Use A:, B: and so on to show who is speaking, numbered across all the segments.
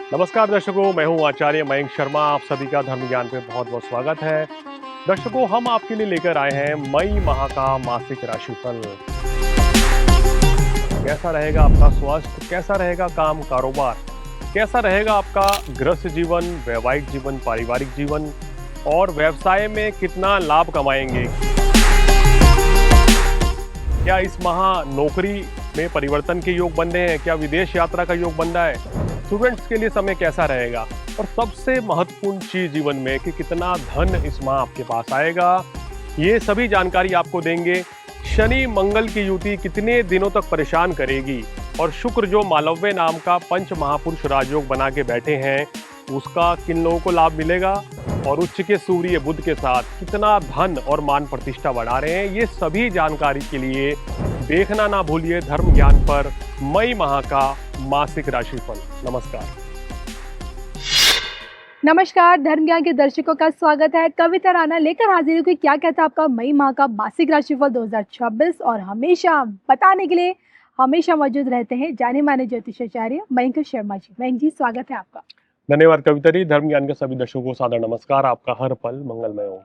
A: नमस्कार दर्शकों, मैं हूं आचार्य मयंक शर्मा। आप सभी का धर्म ज्ञान पे बहुत बहुत स्वागत है। दर्शकों, हम आपके लिए लेकर आए हैं मई माह का मासिक राशिफल। कैसा रहेगा आपका स्वास्थ्य, कैसा रहेगा काम कारोबार, कैसा रहेगा आपका गृहस्थ जीवन, वैवाहिक जीवन, पारिवारिक जीवन और व्यवसाय में कितना लाभ कमाएंगे। क्या इस माह नौकरी में परिवर्तन के योग बन रहे हैं, क्या विदेश यात्रा का योग बन रहा है, स्टूडेंट्स के लिए समय कैसा रहेगा और सबसे महत्वपूर्ण चीज जीवन में कि कितना धन इस माह आपके पास आएगा, ये सभी जानकारी आपको देंगे। शनि मंगल की युति कितने दिनों तक परेशान करेगी और शुक्र जो मालव्य नाम का पंच महापुरुष राजयोग बना के बैठे हैं, उसका किन लोगों को लाभ मिलेगा और उच्च के सूर्य बुध के साथ कितना धन और मान प्रतिष्ठा बढ़ा रहे हैं, ये सभी जानकारी के लिए देखना ना भूलिए धर्म ज्ञान पर मई माह का मासिक राशिफल। नमस्कार।
B: नमस्कार, धर्म ज्ञान के दर्शकों का स्वागत है। कविता राणा लेकर हाजिर हूँ कि क्या कहता है आपका मई माह का मासिक राशिफल 2026 और हमेशा बताने के लिए हमेशा मौजूद रहते हैं जाने माने ज्योतिषाचार्य मयंक शर्मा जी। मयंक जी, स्वागत है आपका।
A: धन्यवाद कविता जी। धर्म ज्ञान के सभी दर्शकों को सादर नमस्कार। आपका हर पल मंगलमय हो।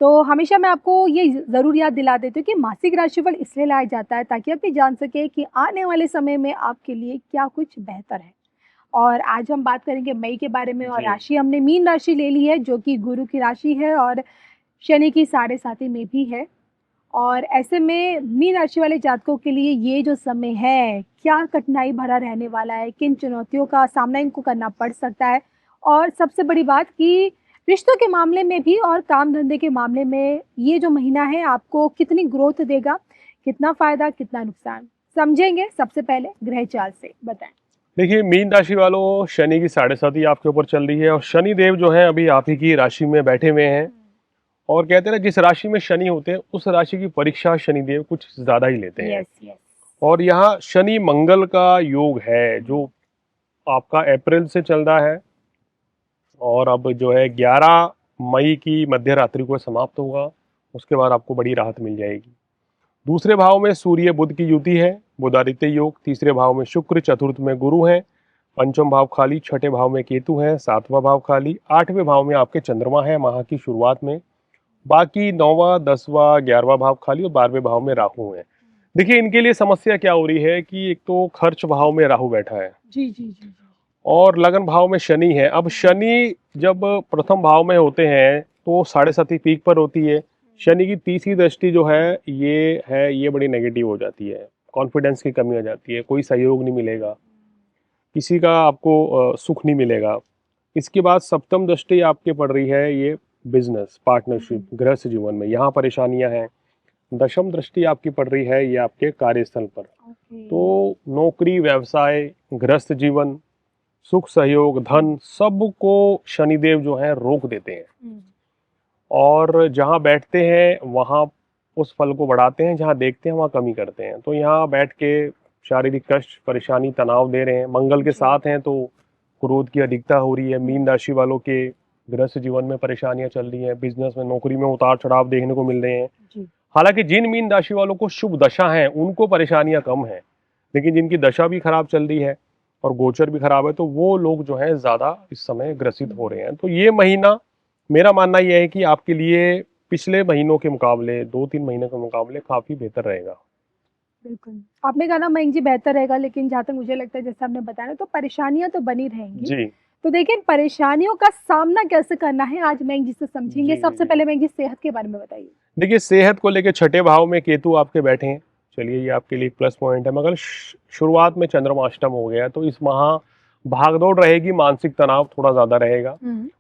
B: तो हमेशा मैं आपको ये ज़रूर याद दिला देती हूँ कि मासिक राशिफल इसलिए लाया जाता है ताकि आप ये जान सके कि आने वाले समय में आपके लिए क्या कुछ बेहतर है। और आज हम बात करेंगे मई के बारे में और
A: जी।
B: राशि हमने मीन राशि ले ली है, जो कि गुरु की राशि है और शनि की साढ़े साथी में भी है। और ऐसे में मीन राशि वाले जातकों के लिए ये जो समय है, क्या कठिनाई भरा रहने वाला है, किन चुनौतियों का सामना इनको करना पड़ सकता है, और सबसे बड़ी बात कि रिश्तों के मामले में भी और काम धंधे के मामले में ये जो महीना है आपको कितनी ग्रोथ देगा, कितना फायदा, कितना नुकसान, समझेंगे। सबसे पहले ग्रह चाल से बताएं।
A: देखिए, मीन राशि वालों, शनि की साढ़े साथी आपके ऊपर चल रही है और शनि देव जो है अभी आप ही की राशि में बैठे हुए हैं। और कहते हैं ना, जिस राशि में शनि होते हैं उस राशि की परीक्षा शनिदेव कुछ ज्यादा ही लेते हैं।
B: यस।
A: और यहाँ शनि मंगल का योग है जो आपका अप्रैल से चल रहा है और अब जो है 11 मई की मध्य रात्रि को समाप्त होगा। उसके बाद आपको बड़ी राहत मिल जाएगी। दूसरे भाव में सूर्य बुध की युति है, बुधादित्य योग। तीसरे भाव में शुक्र, चतुर्थ में गुरु है, पंचम भाव खाली, छठे भाव में केतु है, सातवां भाव खाली, आठवें भाव में आपके चंद्रमा है माह की शुरुआत में। बाकी 9वां, 10वां, 11वां भाव खाली और 12वें भाव में राहु है। देखिए, इनके लिए समस्या क्या हो रही है कि एक तो खर्च भाव में राहु बैठा है
B: जी।
A: और लगन भाव में शनि है। अब शनि जब प्रथम भाव में होते हैं तो साढ़े साथी पीक पर होती है। शनि की तीसरी दृष्टि जो है ये बड़ी नेगेटिव हो जाती है। कॉन्फिडेंस की कमी हो जाती है, कोई सहयोग नहीं मिलेगा, किसी का आपको सुख नहीं मिलेगा। इसके बाद सप्तम दृष्टि आपके पड़ रही है, ये बिजनेस पार्टनरशिप गृहस्थ जीवन में, यहाँ परेशानियां हैं। दशम दृष्टि आपकी पड़ रही है ये आपके कार्यस्थल पर। तो नौकरी, व्यवसाय, गृहस्थ जीवन, सुख, सहयोग, धन, सबको शनिदेव जो है रोक देते हैं और जहाँ बैठते हैं वहाँ उस फल को बढ़ाते हैं, जहाँ देखते हैं वहाँ कमी करते हैं। तो यहाँ बैठ के शारीरिक कष्ट, परेशानी, तनाव दे रहे हैं। मंगल के साथ हैं तो क्रोध की अधिकता हो रही है। मीन राशि वालों के गृहस्थ जीवन में परेशानियां चल रही हैं, बिजनेस में, नौकरी में उतार चढ़ाव देखने को मिल रहे हैं। हालांकि जिन मीन राशि वालों को शुभ दशा है उनको परेशानियां कम है, लेकिन जिनकी दशा भी खराब चल रही है और गोचर भी खराब है तो वो लोग जो है ज्यादा इस समय ग्रसित हो रहे हैं। तो ये महीना, मेरा मानना यह है कि आपके लिए पिछले महीनों के मुकाबले, 2-3 महीने के मुकाबले काफी बेहतर रहेगा।
B: बिल्कुल, आपने कहा ना मयंक जी बेहतर रहेगा, लेकिन जहाँ तक मुझे लगता है जैसे आपने बताया तो परेशानियां तो बनी रहेंगी
A: जी
B: तो देखिए इन परेशानियों का सामना कैसे करना है आज मयंक जी से समझेंगे। सबसे पहले मयंक जी सेहत के बारे में बताइए।
A: देखिए, सेहत को लेकर छठे भाव में केतु आपके बैठे हैं। चलिए, ये आपके लिए एक प्लस पॉइंट है, मगर शुरुआत में चंद्रमा अष्टम हो गया तो इस माह भागदौड़ रहेगी, मानसिक तनाव थोड़ा ज्यादा रहेगा।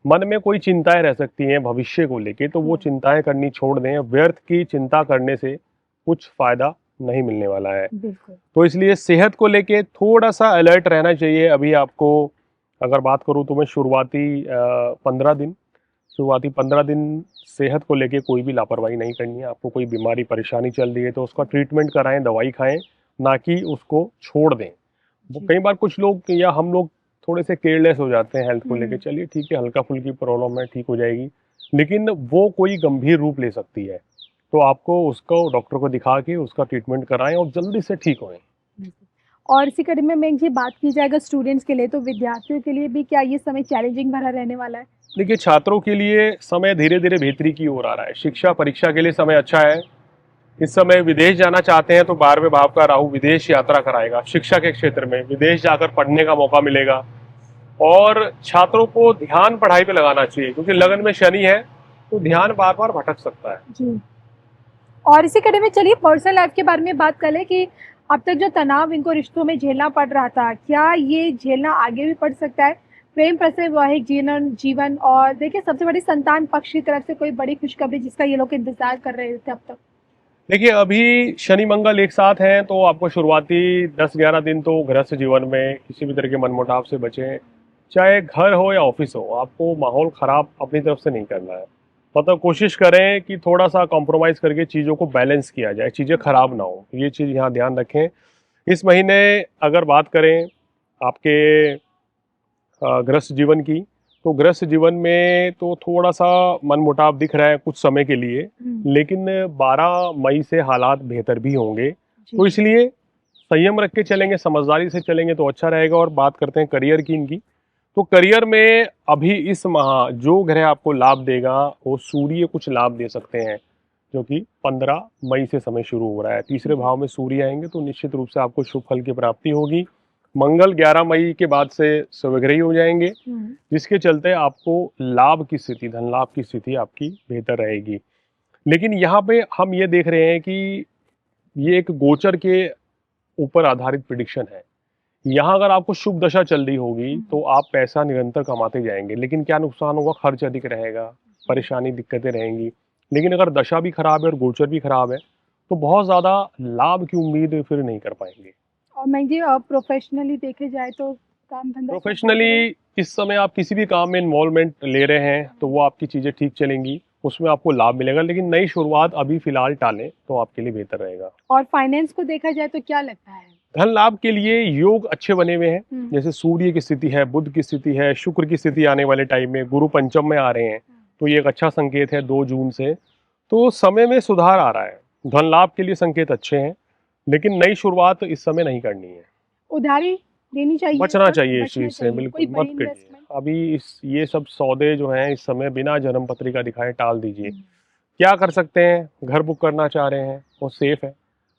A: मन में कोई चिंताएं रह सकती हैं भविष्य को लेके, तो वो चिंताएं करनी छोड़ दें। व्यर्थ की चिंता करने से कुछ फायदा नहीं मिलने वाला है। तो इसलिए सेहत को लेके थोड़ा सा अलर्ट रहना चाहिए। अभी आपको अगर बात करूं तो मैं शुरुआती 15 दिन सेहत को लेके कोई भी लापरवाही नहीं करनी है। आपको कोई बीमारी परेशानी चल रही है तो उसका ट्रीटमेंट कराएं, दवाई खाएं, ना कि उसको छोड़ दें। वो कई बार कुछ लोग या हम लोग थोड़े से केयरलेस हो जाते हैं हेल्थ को लेके। चलिए ठीक है, हल्का फुल्की प्रॉब्लम है, ठीक हो जाएगी, लेकिन वो कोई गंभीर रूप ले सकती है। तो आपको उसको डॉक्टर को दिखा के उसका ट्रीटमेंट कराएं और जल्दी से ठीक होएं।
B: और इसी कड़ी में मेघ जी बात की जाए अगर स्टूडेंट्स के लिए, तो विद्यार्थियों के लिए भी क्या ये समय चैलेंजिंग भरा रहने वाला है?
A: देखिए, छात्रों के लिए समय धीरे धीरे बेहतरी की ओर आ रहा है। शिक्षा परीक्षा के लिए समय अच्छा है। इस समय विदेश जाना चाहते हैं तो 12वें भाव का राहु विदेश यात्रा कराएगा। शिक्षा के क्षेत्र में विदेश जाकर पढ़ने का मौका मिलेगा और छात्रों को ध्यान पढ़ाई पे लगाना चाहिए, क्योंकि लगन में शनि है तो ध्यान बार बार भटक सकता है।
B: जी। और इसी कड़ी में चलिए पर्सनल लाइफ के बारे में बात कर लें कि अब तक जो तनाव इनको रिश्तों में झेलना पड़ रहा था, क्या ये झेलना आगे भी पड़ सकता है? प्रेम प्रसव वैवाहिक जीवन और देखिए सबसे बड़ी संतान पक्ष की तरफ से कोई बड़ी खुशखबरी जिसका ये लोग इंतजार कर रहे थे अब तक?
A: देखिए, अभी शनि मंगल एक साथ हैं तो आपको शुरुआती 10-11 दिन तो गृहस्थ जीवन में किसी भी तरह के मनमुटाव से बचें। चाहे घर हो या ऑफिस हो, आपको माहौल खराब अपनी तरफ से नहीं करना है। मतलब कोशिश करें कि थोड़ा सा कॉम्प्रोमाइज़ करके चीज़ों को बैलेंस किया जाए, चीज़ें खराब ना हो। ये चीज़ यहाँ ध्यान रखें। इस महीने अगर बात करें आपके गृहस्थ जीवन की, तो गृहस्थ जीवन में तो थोड़ा सा मनमुटाव दिख रहा है कुछ समय के लिए, लेकिन 12 मई से हालात बेहतर भी होंगे। तो इसलिए संयम रख के चलेंगे, समझदारी से चलेंगे तो अच्छा रहेगा। और बात करते हैं करियर की इनकी, तो करियर में अभी इस माह जो ग्रह आपको लाभ देगा वो सूर्य कुछ लाभ दे सकते हैं, जो कि 15 मई से समय शुरू हो रहा है। तीसरे भाव में सूर्य आएंगे तो निश्चित रूप से आपको शुभ फल की प्राप्ति होगी। मंगल 11 मई के बाद से स्वग्रही हो जाएंगे, जिसके चलते आपको लाभ की स्थिति, धन लाभ की स्थिति आपकी बेहतर रहेगी। लेकिन यहाँ पे हम ये देख रहे हैं कि ये एक गोचर के ऊपर आधारित प्रिडिक्शन है। यहाँ अगर आपको शुभ दशा चल रही होगी तो आप पैसा निरंतर कमाते जाएंगे, लेकिन क्या नुकसान होगा? खर्च अधिक रहेगा, परेशानी, दिक्कतें रहेंगी। लेकिन अगर दशा भी खराब है और गोचर भी खराब है तो बहुत ज़्यादा लाभ की उम्मीद फिर नहीं कर पाएंगे।
B: और मैं जी प्रोफेशनली देखे जाए तो काम धंधा
A: प्रोफेशनली इस समय आप किसी भी काम में इन्वॉल्वमेंट ले रहे हैं तो वो आपकी चीज़ें ठीक चलेंगी, उसमें आपको लाभ मिलेगा। लेकिन नई शुरुआत अभी फिलहाल टालें तो आपके लिए बेहतर रहेगा।
B: और फाइनेंस को देखा जाए तो क्या लगता है?
A: धन लाभ के लिए योग अच्छे बने हुए हैं। जैसे सूर्य की स्थिति है, बुध की स्थिति है, शुक्र की स्थिति आने वाले टाइम में, गुरु पंचम में आ रहे हैं, तो ये एक अच्छा संकेत है 2 जून से। तो समय में सुधार आ रहा है। धन लाभ के लिए संकेत अच्छे हैं, लेकिन नई शुरुआत इस समय नहीं करनी है।
B: उधारी लेनी चाहिए,
A: बचना चाहिए इस
B: बचना
A: चीज से,
B: चाहिए,
A: बिल्कुल
B: कोई
A: मत
B: बड़ी
A: करिए।
B: इन्वेस्टमेंट?
A: अभी ये सब सौदे जो हैं इस समय बिना जन्म पत्रिका दिखाए टाल दीजिए। क्या कर सकते हैं? घर बुक करना चाह रहे हैं वो सेफ है,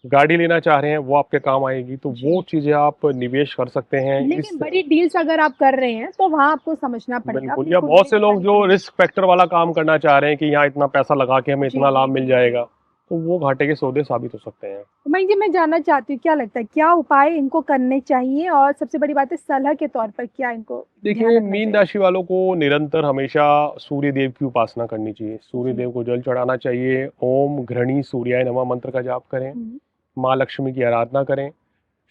A: गाड़ी लेना चाह रहे हैं वो आपके काम आएगी, तो वो चीजें आप निवेश कर सकते हैं।
B: लेकिन बड़ी डील्स अगर आप कर रहे हैं तो वहाँ आपको समझना पड़ेगा।
A: बिल्कुल,
B: अपनी
A: या बहुत से
B: कुंडली
A: लोग जो
B: दिखानी
A: रिस्क फैक्टर वाला काम करना चाह रहे हैं कि यहाँ इतना पैसा लगा के हमें
B: जी,
A: इतना लाभ
B: जी,
A: मिल
B: जी।
A: जाएगा, तो वो घाटे के सौदे साबित हो सकते हैं।
B: तो मैं जी मैं जानना चाहती हूँ क्या लगता है क्या उपाय इनको करने चाहिए, और सबसे बड़ी बात है सलाह के तौर पर क्या इनको ध्यान
A: देखिए,
B: रखना
A: मीन
B: चाहिए?
A: राशि वालों को निरंतर हमेशा सूर्य देव की उपासना करनी चाहिए। सूर्य देव को जल चढ़ाना चाहिए। ओम घृणी सूर्याय नमः मंत्र का जाप करें।
B: हम्म,
A: माँ लक्ष्मी की आराधना करें।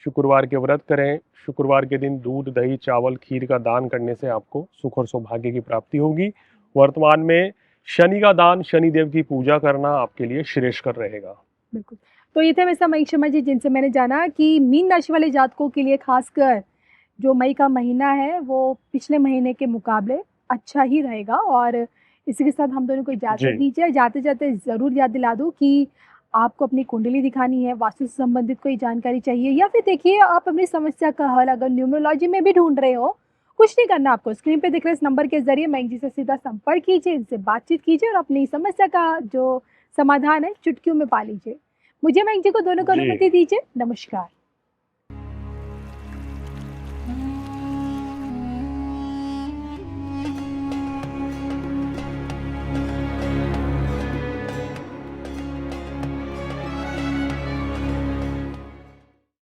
A: शुक्रवार के व्रत करें। शुक्रवार के दिन दूध, दही, चावल, खीर का दान करने से आपको सुख और सौभाग्य की प्राप्ति होगी। वर्तमान में शनि का दान, शनि देव की पूजा करना आपके लिए श्रेयस्कर रहेगा।
B: बिल्कुल। तो ये थे वैसा मनीष शर्मा जी जिनसे मैंने जाना कि मीन राशि वाले जातकों के लिए खासकर जो मई का महीना है वो पिछले महीने के मुकाबले अच्छा ही रहेगा। और इसी के साथ हम दोनों को इजाज़त
A: जी।
B: दीजिए। जाते जाते ज़रूर याद दिला दूँ कि आपको अपनी कुंडली दिखानी है, वास्तु से संबंधित कोई जानकारी चाहिए, या फिर देखिए आप अपनी समस्या का हल अगर न्यूमरोलॉजी में भी ढूंढ रहे हो, कुछ नहीं करना आपको, स्क्रीन पे दिख रहे इस नंबर के जरिए मैंग जी से सीधा संपर्क कीजिए, इनसे बातचीत कीजिए और अपनी समस्या का जो समाधान है चुटकियों में पा लीजिए। मुझे मैंग जी को दोनों को
A: जी।
B: अनुमति दीजिए। नमस्कार।